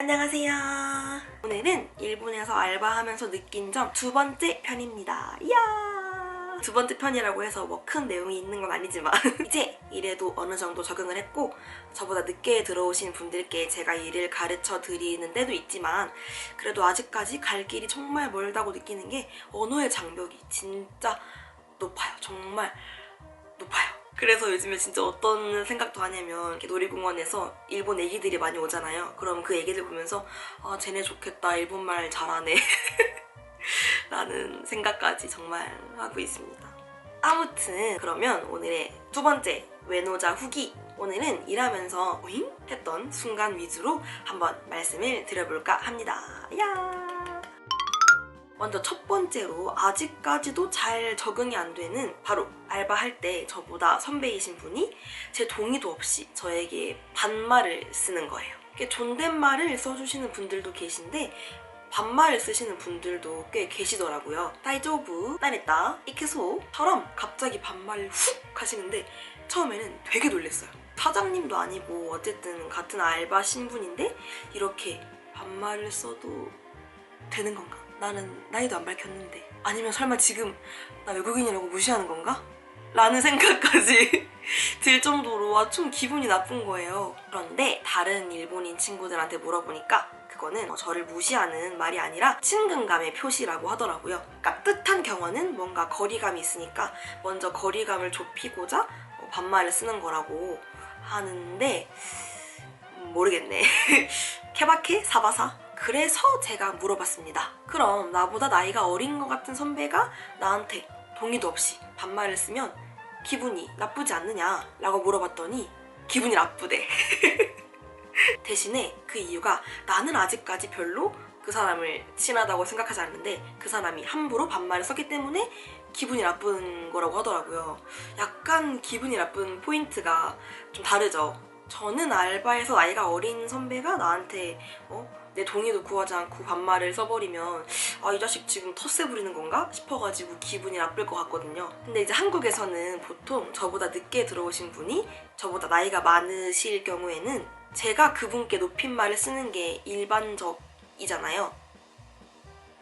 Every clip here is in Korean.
안녕하세요. 오늘은 일본에서 알바하면서 느낀 점 두 번째 편입니다. 이야! 두 번째 편이라고 해서 뭐 큰 내용이 있는 건 아니지만 이제 일에도 어느 정도 적응을 했고 저보다 늦게 들어오신 분들께 제가 일을 가르쳐 드리는 때도 있지만 그래도 아직까지 갈 길이 정말 멀다고 느끼는 게 언어의 장벽이 진짜 높아요. 정말 높아요. 그래서 요즘에 진짜 어떤 생각도 하냐면 이렇게 놀이공원에서 일본 애기들이 많이 오잖아요. 그럼 그 애기들 보면서 아 쟤네 좋겠다, 일본말 잘하네 라는 생각까지 정말 하고 있습니다. 아무튼 그러면 오늘의 두 번째 외노자 후기, 오늘은 일하면서 오잉? 했던 순간 위주로 한번 말씀을 드려볼까 합니다. 야! 먼저 첫 번째로 아직까지도 잘 적응이 안 되는 바로 알바할 때 저보다 선배이신 분이 제 동의도 없이 저에게 반말을 쓰는 거예요. 이렇게 존댓말을 써주시는 분들도 계신데 반말을 쓰시는 분들도 꽤 계시더라고요. 다이조부, 따냈다, 이케소처럼 갑자기 반말을 훅 하시는데 처음에는 되게 놀랐어요. 사장님도 아니고 어쨌든 같은 알바 신분인데 이렇게 반말을 써도 되는 건가? 나는 나이도 안 밝혔는데 아니면 설마 지금 나 외국인이라고 무시하는 건가? 라는 생각까지 들 정도로 좀 기분이 나쁜 거예요. 그런데 다른 일본인 친구들한테 물어보니까 그거는 저를 무시하는 말이 아니라 친근감의 표시라고 하더라고요. 깍듯한 경어는 뭔가 거리감이 있으니까 먼저 거리감을 좁히고자 반말을 쓰는 거라고 하는데 모르겠네. 케바케? 사바사? 그래서 제가 물어봤습니다. 그럼 나보다 나이가 어린 것 같은 선배가 나한테 동의도 없이 반말을 쓰면 기분이 나쁘지 않느냐 라고 물어봤더니 기분이 나쁘대. 대신에 그 이유가 나는 아직까지 별로 그 사람을 친하다고 생각하지 않는데 그 사람이 함부로 반말을 썼기 때문에 기분이 나쁜 거라고 하더라고요. 약간 기분이 나쁜 포인트가 좀 다르죠. 저는 알바에서 나이가 어린 선배가 나한테 내 동의도 구하지 않고 반말을 써버리면 아, 이 자식 지금 텃세 부리는 건가? 싶어가지고 기분이 나쁠 것 같거든요. 근데 이제 한국에서는 보통 저보다 늦게 들어오신 분이 저보다 나이가 많으실 경우에는 제가 그분께 높임말을 쓰는 게 일반적이잖아요.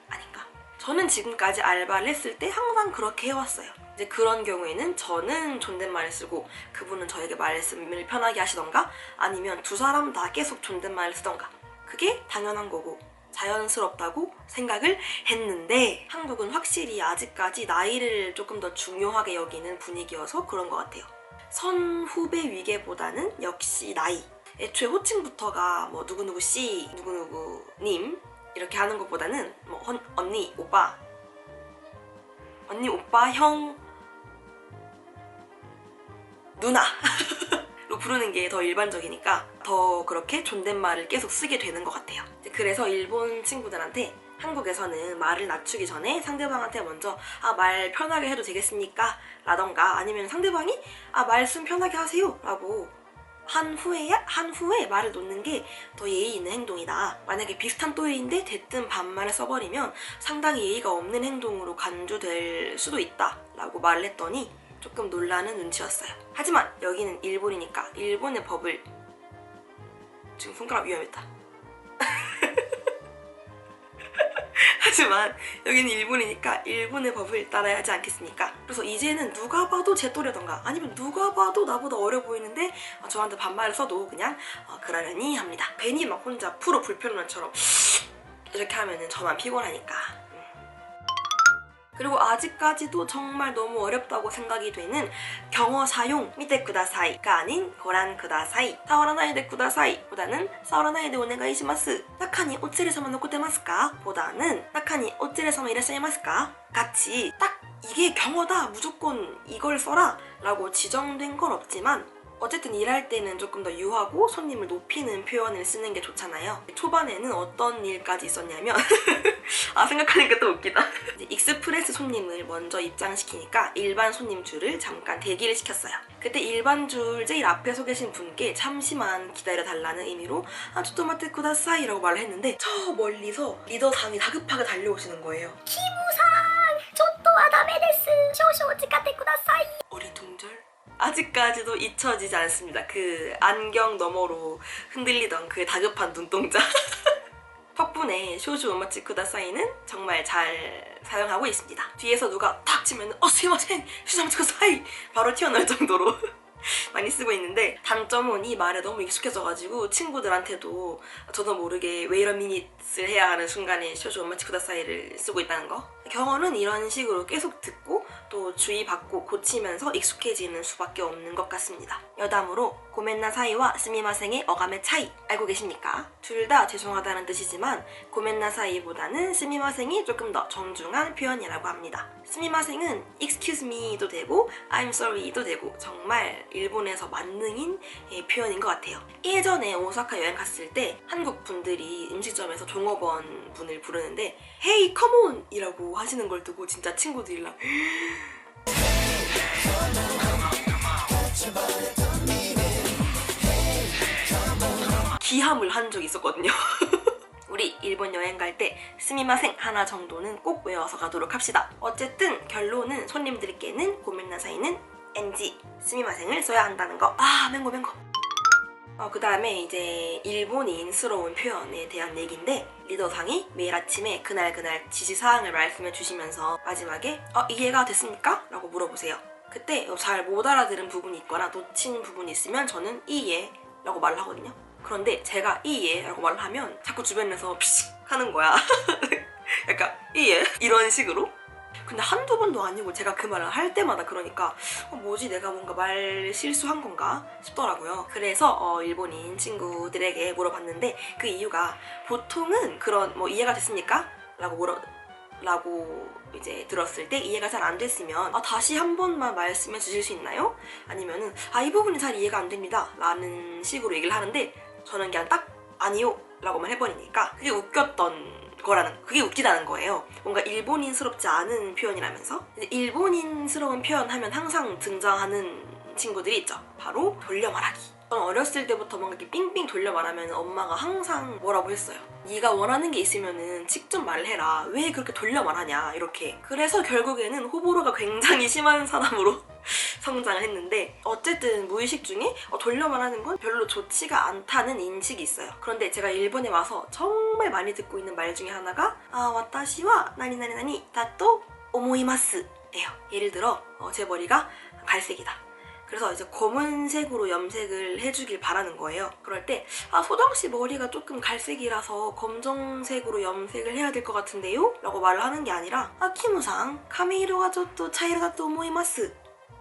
아닌가? 저는 지금까지 알바를 했을 때 항상 그렇게 해왔어요. 이제 그런 경우에는 저는 존댓말을 쓰고 그분은 저에게 말씀을 편하게 하시던가 아니면 두 사람 다 계속 존댓말을 쓰던가 그게 당연한 거고 자연스럽다고 생각을 했는데 한국은 확실히 아직까지 나이를 조금 더 중요하게 여기는 분위기여서 그런 것 같아요. 선후배 위계보다는 역시 나이. 애초에 호칭부터가 뭐 누구누구 씨, 누구누구 님 이렇게 하는 것보다는 뭐 언니, 오빠, 형, 누나 로 부르는 게 더 일반적이니까 더 그렇게 존댓말을 계속 쓰게 되는 것 같아요. 그래서 일본 친구들한테 한국에서는 말을 낮추기 전에 상대방한테 먼저 말 편하게 해도 되겠습니까? 라던가 아니면 상대방이 말씀 편하게 하세요 라고 한 후에 말을 놓는 게 더 예의 있는 행동이다. 만약에 비슷한 또래인데 대뜸 반말을 써버리면 상당히 예의가 없는 행동으로 간주될 수도 있다 라고 말을 했더니 조금 놀라는 눈치였어요. 하지만 여기는 일본이니까 일본의 법을 지금 손가락 위험했다. 하지만 여기는 일본이니까 일본의 법을 따라야 하지 않겠습니까? 그래서 이제는 누가 봐도 제 또래던가 아니면 누가 봐도 나보다 어려 보이는데 저한테 반말을 써도 그냥 그러려니 합니다. 괜히 막 혼자 프로 불편론처럼 이렇게 하면은 저만 피곤하니까. 그리고 아직까지도 정말 너무 어렵다고 생각이 되는 경어 사용 미테 쿠다사이가 아닌 고란 쿠다사이, 사와라나이데 쿠다사이 보다는 사와라나이데 오네가이시마스, 나카니 오츠레사마 노코테마스까 보다는 나카니 오츠레사마 이라샤이마스까 같이 딱 이게 경어다 무조건 이걸 써라 라고 지정된 건 없지만 어쨌든 일할 때는 조금 더 유하고 손님을 높이는 표현을 쓰는 게 좋잖아요. 초반에는 어떤 일까지 있었냐면 생각하니까 또 웃기다. 익스프레스 손님을 먼저 입장시키니까 일반 손님 줄을 잠깐 대기를 시켰어요. 그때 일반 줄 제일 앞에 서 계신 분께 잠시만 기다려달라는 의미로 초토마테 쿠다사이 라고 말을 했는데 저 멀리서 리더상이 다급하게 달려오시는 거예요. 키무상! 초토와 다메데스! 쇼쇼 지카테 쿠다사이! 어리둥절? 아직까지도 잊혀지지 않습니다. 그 안경 너머로 흔들리던 그 다급한 눈동자. 덕분에 쇼주 오마치 쿠다사이는 정말 잘 사용하고 있습니다. 뒤에서 누가 탁 치면 스미마셍 쇼주 오마치 쿠다사이 바로 튀어나올 정도로 많이 쓰고 있는데, 단점은 이 말에 너무 익숙해져가지고 친구들한테도 저도 모르게 왜 이런 미닛을 해야 하는 순간에 쇼주 오마치 쿠다사이를 쓰고 있다는 거. 경어는 이런 식으로 계속 듣고 또 주의받고 고치면서 익숙해지는 수밖에 없는 것 같습니다. 여담으로 고멘나사이와 스미마생의 어감의 차이 알고 계십니까? 둘 다 죄송하다는 뜻이지만 고멘나사이보다는 스미마생이 조금 더 정중한 표현이라고 합니다. 스미마생은 excuse me도 되고 I'm sorry도 되고 정말 일본에서 만능인 표현인 것 같아요. 예전에 오사카 여행 갔을 때 한국 분들이 음식점에서 종업원 분을 부르는데 Hey come on! 이라고 하시는 걸 두고 진짜 친구들이랑 기함을 한 적이 있었거든요. 우리 일본 여행 갈 때 스미마생 하나 정도는 꼭 외워서 가도록 합시다. 어쨌든 결론은 손님들께는 고멘나사이는 NG, 스미마생을 써야 한다는 거. 맹고. 그 다음에 이제 일본인스러운 표현에 대한 얘기인데, 리더상이 매일 아침에 그날 지시사항을 말씀해 주시면서 마지막에 이해가 됐습니까? 라고 물어보세요. 그때 잘 못 알아들은 부분이 있거나 놓친 부분이 있으면 저는 이해 라고 말을 하거든요. 그런데 제가 이해 라고 말을 하면 자꾸 주변에서 피식 하는 거야. 약간 이해? 이런 식으로. 근데 한두 번도 아니고 제가 그 말을 할 때마다 그러니까 뭐지, 내가 뭔가 말 실수한 건가 싶더라고요. 그래서 일본인 친구들에게 물어봤는데 그 이유가 보통은 그런 이해가 됐습니까? 라고 이제 들었을 때 이해가 잘 안 됐으면 다시 한 번만 말씀해 주실 수 있나요? 아니면은 이 부분이 잘 이해가 안 됩니다 라는 식으로 얘기를 하는데, 저는 그냥 딱 아니요 라고만 해버리니까 그게 웃기다는 거예요. 뭔가 일본인스럽지 않은 표현이라면서. 일본인스러운 표현 하면 항상 등장하는 친구들이 있죠. 바로 돌려 말하기. 저는 어렸을 때부터 뭔가 이렇게 삥삥 돌려 말하면 엄마가 항상 뭐라고 했어요. 네가 원하는 게 있으면은 직접 말해라. 왜 그렇게 돌려 말하냐 이렇게. 그래서 결국에는 호불호가 굉장히 심한 사람으로 성장을 했는데, 어쨌든 무의식 중에 돌려 말하는 건 별로 좋지가 않다는 인식이 있어요. 그런데 제가 일본에 와서 정말 많이 듣고 있는 말 중에 하나가 와타시와 나니나니나니 다또 오모이마스 예요. 예를 들어 제 머리가 갈색이다. 그래서 이제 검은색으로 염색을 해주길 바라는 거예요. 그럴 때 소정씨 머리가 조금 갈색이라서 검정색으로 염색을 해야 될 것 같은데요? 라고 말을 하는 게 아니라 키무상 카메이로가 쪼또 차이로다 또 오모이마스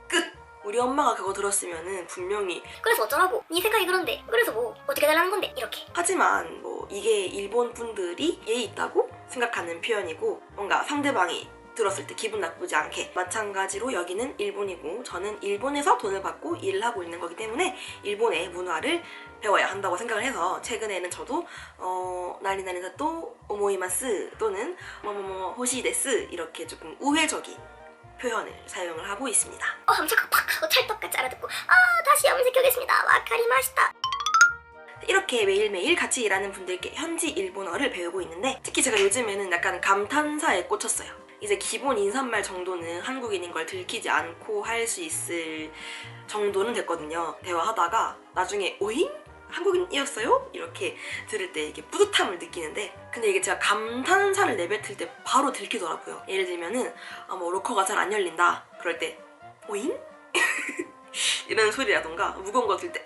끝! 우리 엄마가 그거 들었으면은 분명히 그래서 어쩌라고? 네 생각이 그런데 그래서 뭐 어떻게 달라는 건데? 이렇게. 하지만 이게 일본 분들이 예의 있다고 생각하는 표현이고, 뭔가 상대방이 들었을 때 기분 나쁘지 않게. 마찬가지로 여기는 일본이고 저는 일본에서 돈을 받고 일을 하고 있는 거기 때문에 일본의 문화를 배워야 한다고 생각을 해서 최근에는 저도 나리나리다 또 오모이마스 또는 뭐뭐뭐 호시데스 이렇게 조금 우회적인 표현을 사용을 하고 있습니다. 엄청 팍 하고 찰떡같이 알아듣고 다시 염색하겠습니다. 와카리마시타. 이렇게 매일매일 같이 일하는 분들께 현지 일본어를 배우고 있는데, 특히 제가 요즘에는 약간 감탄사에 꽂혔어요. 이제 기본 인사말 정도는 한국인인 걸 들키지 않고 할 수 있을 정도는 됐거든요. 대화하다가 나중에 오잉? 한국인이었어요? 이렇게 들을 때 이게 뿌듯함을 느끼는데, 근데 이게 제가 감탄사를 내뱉을 때 바로 들키더라고요. 예를 들면은 로커가 잘 안 열린다 그럴 때 오잉? 이런 소리라던가 무거운 거 들 때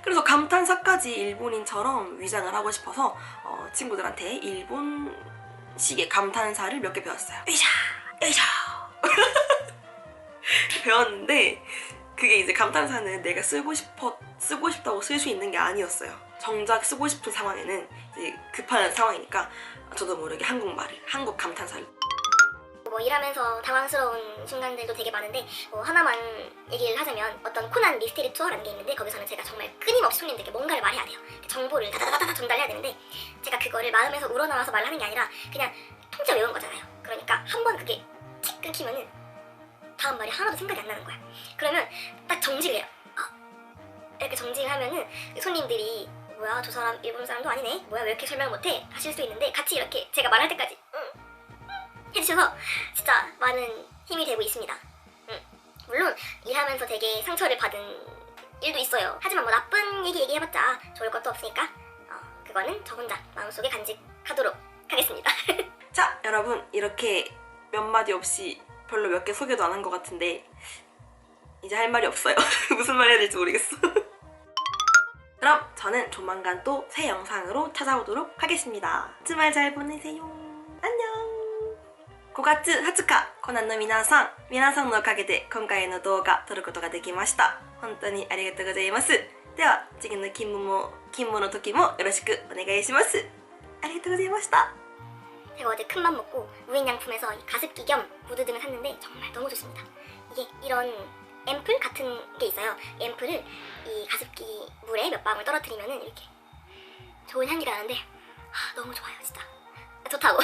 그래서 감탄사까지 일본인처럼 위장을 하고 싶어서 친구들한테 일본식의 감탄사를 몇 개 배웠어요. 으샤! 으샤! 배웠는데 그게 이제 감탄사는 내가 쓰고 싶다고 쓸 수 있는 게 아니었어요. 정작 쓰고 싶은 상황에는 이제 급한 상황이니까 저도 모르게 한국 감탄사를. 일하면서 당황스러운 순간들도 되게 많은데 하나만 얘기를 하자면 어떤 코난 미스테리 투어라는 게 있는데, 거기서는 제가 정말 끊임없이 손님들께 뭔가를 말해야 돼요. 정보를 다다다다 전달해야 되는데 제가 그거를 마음에서 우러나와서 말하는 게 아니라 그냥 통째로 외운 거잖아요. 그러니까 한 번 그게 틱 끊기면은 다음 말이 하나도 생각이 안 나는 거야. 그러면 딱 정지를 해요. 이렇게 정지를 하면은 손님들이 뭐야 저 사람 일본 사람도 아니네, 뭐야 왜 이렇게 설명 못해 하실 수 있는데, 같이 이렇게 제가 말할 때까지 해주셔서 진짜 많은 힘이 되고 있습니다. 물론 일하면서 되게 상처를 받은 일도 있어요. 하지만 나쁜 얘기해봤자 좋을 것도 없으니까 그거는 저 혼자 마음속에 간직하도록 하겠습니다. 자, 여러분 이렇게 몇 마디 없이 별로 몇 개 소개도 안 한 것 같은데 이제 할 말이 없어요. 무슨 말 해야 될지 모르겠어. 그럼 저는 조만간 또 새 영상으로 찾아오도록 하겠습니다. 주말 잘 보내세요. 안녕. 5月20日、コナンの皆さんのおかげで今回の動画撮ることができました。本当にありがとうございます。では次の勤務の時もよろしくお願いします。ありがとうございました。 제가 어제 큰맘 먹고 무인양품에서 이 가습기 겸 무드 등을 샀는데 정말 너무 좋습니다. 이게 이런 앰플 같은 게 있어요. 앰플을 이 가습기 물에 몇 방울 떨어뜨리면 이렇게 좋은 향기가 나는데 너무 좋아요 진짜. 좋다고.